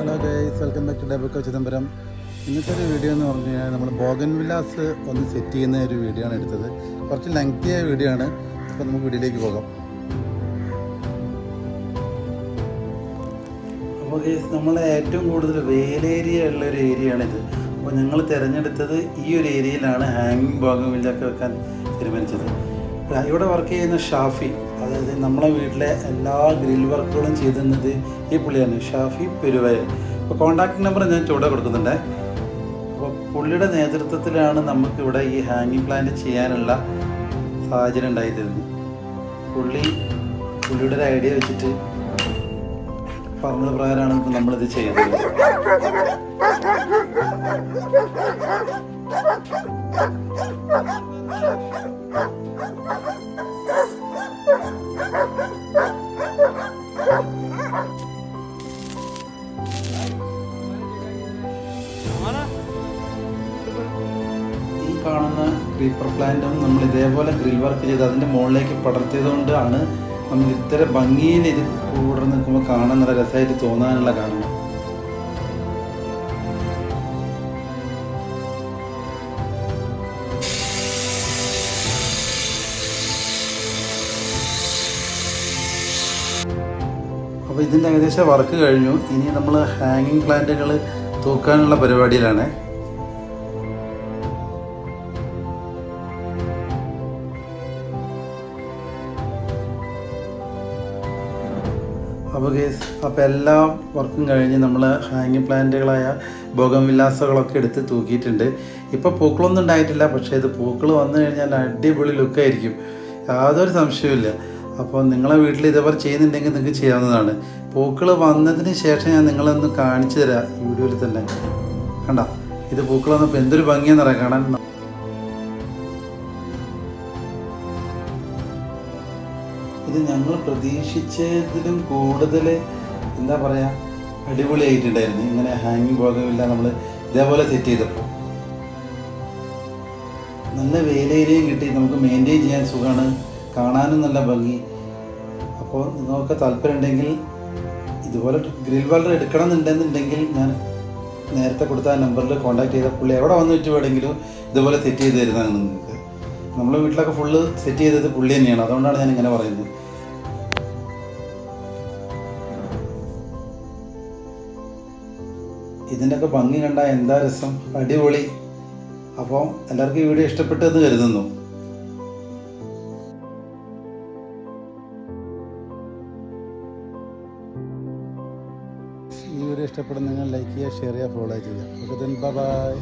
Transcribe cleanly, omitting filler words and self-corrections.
Hello guys, welcome back to double Chidambaram. ഇന്നത്തെ ഒരു video എന്ന് പറഞ്ഞു കഴിഞ്ഞാൽ നമ്മൾ ബോഗൻ വില്ലാസ് ഒന്ന് സെറ്റ് ചെയ്യുന്ന ഒരു വീഡിയോ ആണ് എടുത്തത്. കുറച്ച് ലെങ്തിയായ വീഡിയോ ആണ്. അപ്പോൾ നമുക്ക് വീഡിയോയിലേക്ക് പോകാം. അപ്പോൾ ഗൈസ്, നമ്മളെ ഏറ്റവും കൂടുതൽ വേലേരിയ ഉള്ളൊരു ഏരിയയാണിത്. അപ്പോൾ ഞങ്ങൾ തിരഞ്ഞെടുത്തത് ഈ ഒരു ഏരിയയിലാണ് ഹാങ്ങിങ് ബോഗൻ വില്ലൊക്കെ വെക്കാൻ തീരുമാനിച്ചത്. ഇവിടെ വർക്ക് ചെയ്യുന്ന ഷാഫി, അതായത് നമ്മളെ വീട്ടിലെ എല്ലാ ഗ്രിൽ വർക്കുകളും ചെയ്തിരുന്നത് ഈ പുള്ളിയാണ്, ഷാഫി പെരുവയൽ. അപ്പോൾ കോൺടാക്ട് നമ്പർ ഞാൻ ചുവടെ കൊടുക്കുന്നുണ്ട്. അപ്പോൾ പുള്ളിയുടെ നേതൃത്വത്തിലാണ് നമുക്കിവിടെ ഈ ഹാങ്ങിങ് പ്ലാന്റ് ചെയ്യാനുള്ള സാഹചര്യം ഉണ്ടായിരുന്നത്. പുള്ളിയുടെ ഒരു ഐഡിയ വെച്ചിട്ട് പറഞ്ഞത് പ്രകാരമാണ് ഇപ്പോൾ നമ്മളിത് ചെയ്യുന്നത്. ഈ കാണുന്ന ക്രീപ്പർ പ്ലാന്റും നമ്മൾ ഇതേപോലെ ഗ്രിൽ വർക്ക് ചെയ്ത് അതിൻ്റെ മുകളിലേക്ക് പടർത്തിയത് കൊണ്ടാണ് നമ്മൾ ഇത്ര ഭംഗിയിൽ ഇത് കൂടെ നിൽക്കുമ്പോൾ കാണാൻ നല്ല രസമായിട്ട് തോന്നാനുള്ള കാരണം. അപ്പോൾ ഇതിൻ്റെ ഏകദേശം വർക്ക് കഴിഞ്ഞു. ഇനി നമ്മൾ ഹാങ്ങിങ് പ്ലാന്റുകൾ തൂക്കാനുള്ള പരിപാടിയിലാണ്. അപ്പോൾ എല്ലാ വർക്കും കഴിഞ്ഞ് നമ്മൾ ഹാങ്ങിങ് പ്ലാന്റുകളായ ബോഗൻ വില്ലാസുകളൊക്കെ എടുത്ത് തൂക്കിയിട്ടുണ്ട്. ഇപ്പോൾ പൂക്കളൊന്നും ഉണ്ടായിട്ടില്ല, പക്ഷേ ഇത് പൂക്കൾ വന്നു കഴിഞ്ഞാൽ അടിപൊളി ലുക്കായിരിക്കും, യാതൊരു സംശയവുമില്ല. അപ്പോൾ നിങ്ങളെ വീട്ടിൽ ഇതേപോലെ ചെയ്യുന്നുണ്ടെങ്കിൽ നിങ്ങൾക്ക് ചെയ്യാവുന്നതാണ്. പൂക്കൾ വന്നതിന് ശേഷം ഞാൻ നിങ്ങളൊന്ന് കാണിച്ചു തരാം ഈ വീഡിയോയിൽ തന്നെ. കണ്ട, ഇത് പൂക്കൾ വന്നപ്പോൾ എന്തൊരു ഭംഗിയെന്ന് പറയാം കാണാൻ. ഇത് ഞങ്ങൾ പ്രതീക്ഷിച്ചതിലും കൂടുതൽ എന്താ പറയുക, അടിപൊളിയായിട്ടുണ്ടായിരുന്നു. ഇങ്ങനെ ഹാങ്ങിങ് ബോഗൻവില്ല നമ്മൾ ഇതേപോലെ സെറ്റ് ചെയ്തപ്പോൾ നല്ല വേലേരിയയും കിട്ടി. നമുക്ക് മെയിൻറ്റെയിൻ ചെയ്യാൻ സുഖമാണ്, കാണാനും നല്ല ഭംഗി. അപ്പോൾ നിങ്ങൾക്ക് താല്പര്യം ഉണ്ടെങ്കിൽ ഇതുപോലെ ഗ്രിൽ വാളർ എടുക്കണം എന്നുണ്ടെന്നുണ്ടെങ്കിൽ ഞാൻ നേരത്തെ കൊടുത്ത ആ നമ്പറിൽ കോൺടാക്ട് ചെയ്ത പുള്ളി എവിടെ വന്നിട്ട് വേണമെങ്കിലും ഇതുപോലെ സെറ്റ് ചെയ്ത് തരുന്നതാണ് നിങ്ങൾക്ക്. നമ്മളെ വീട്ടിലൊക്കെ ഫുള്ള് സെറ്റ് ചെയ്തത് പുള്ളി തന്നെയാണ്, അതുകൊണ്ടാണ് ഞാൻ ഇങ്ങനെ പറയുന്നത്. ഇതിൻ്റെയൊക്കെ ഭംഗി കണ്ടാൽ എന്താ രസം, അടിപൊളി. അപ്പോൾ എല്ലാവർക്കും ഈ വീഡിയോ ഇഷ്ടപ്പെട്ടെന്ന് കരുതുന്നു. ഈ വീഡിയോ ഇഷ്ടപ്പെടുന്ന നിങ്ങൾ ലൈക്ക് ചെയ്യുക, ഷെയർ ചെയ്യുക, ഫോളോ ചെയ്യുക. Okay, by.